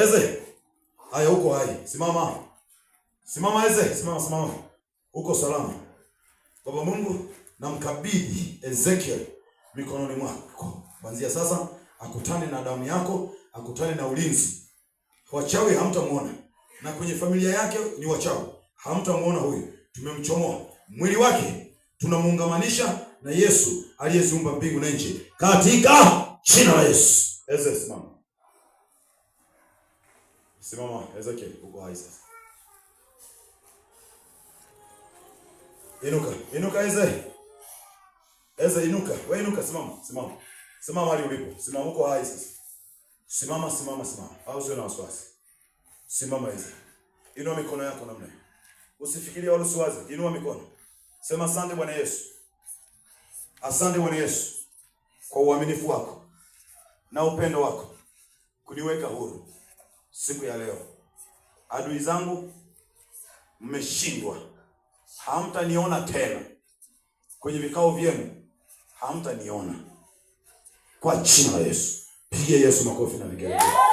Eze. Haya uko hai. Simama. Simama Eze. Simama. Uko salama. Baba Mungu, namkabidhi Ezekiel mikononi mwako. Kuanzia sasa akutane na damu yako, akutane na ulinzi. Wachawi hamtamuona. Na kwenye familia yake ni wachawi. Hamtamuona huyu. Tumemchomoa. Mwili wake tunamuungamanisha na Yesu aliyeziumba mbingu na nchi. Katika jina la Yesu. Eze simama. Simama Ezekiel, uko hai sasa. Inuka Eze. Eze inuka. Wewe inuka, simama. Simama mahali ulipo. Simama, uko hai sasa. Simama. Au sio na wasiwasi. Simama Eze. Inua mikono yako namna hiyo. Usifikirie wala usiwaze. Inua mikono. Sema asante Bwana Yesu. Asante Bwana Yesu kwa uaminifu wako na upendo wako kuniweka huru siku ya leo. Adui zangu mmeshindwa. Hamtaniona tena. Kwenye vikao vyenu hamtaniona. Kwa jina la Yesu. Pigia Yesu makofi na vigelegele.